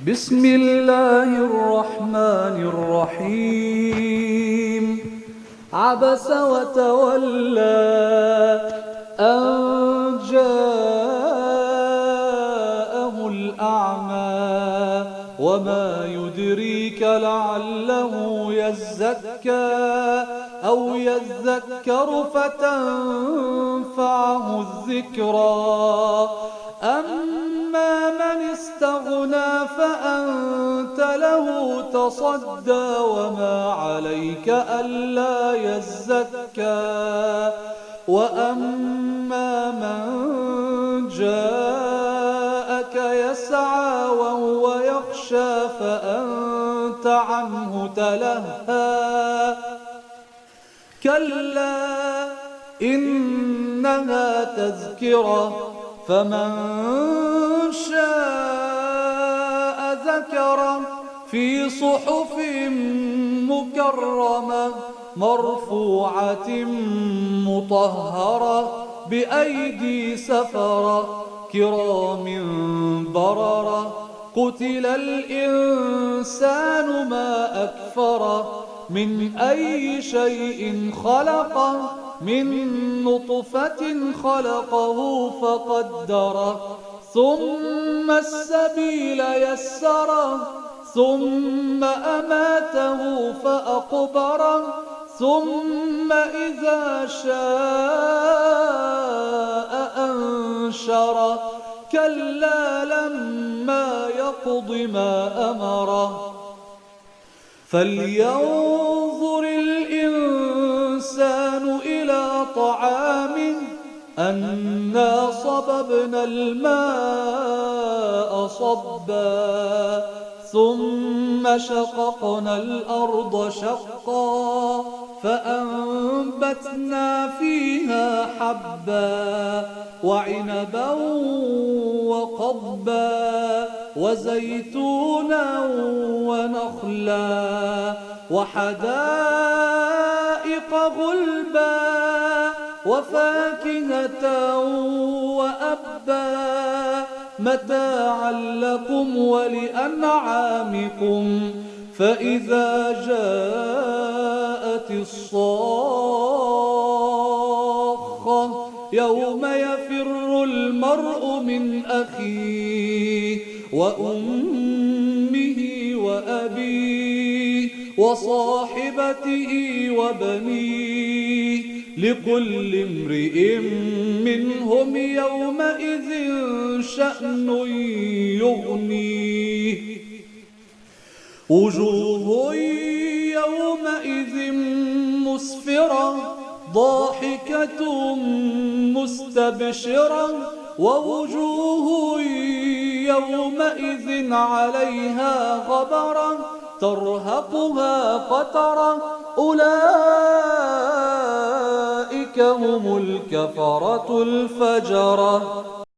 بسم الله الرحمن الرحيم. عبس وتولى أن جاءه الأعمى وما يدريك لعله يزكى أو يذكر فتنفعه الذكرى. أما من استغنى فأنت له تصدى وما عليك ألا يزكى. وأما من جاءك يسعى وهو يخشى فأنت عنه تلهى. كلا إنها تذكرة فمن شاء ذكره في صحف مكرمة مرفوعة مطهرة بأيدي سفرة كرام بررة. قتل الإنسان ما أكفره من أي شيء خلقه من نطفة خلقه فقدره ثم السبيل يسره ثم أماته فأقبره ثم إذا شاء أنشره. كلا لما يقض ما أمره. فلينظر الإنسان إلى طعامه أنا صببنا الماء صبا ثم شققنا الأرض شقا فأنبتنا فيها حبا وعنبا وقضبا وزيتونا ونخلا وحدائق غلبا وفاكهة وأبا متاعا لكم ولأنعامكم. فإذا جاءت الصاخة يوم يفر المرء من أخيه وأمه وأبيه وصاحبته وبنيه لكل امرئ منهم يومئذ شأن يغنيه. وجوه يومئذ مسفرة ضاحكة مستبشرة ووجوه يومئذ عليها غبرة ترهقها قترة أولئك هم الكفرة الفجرة.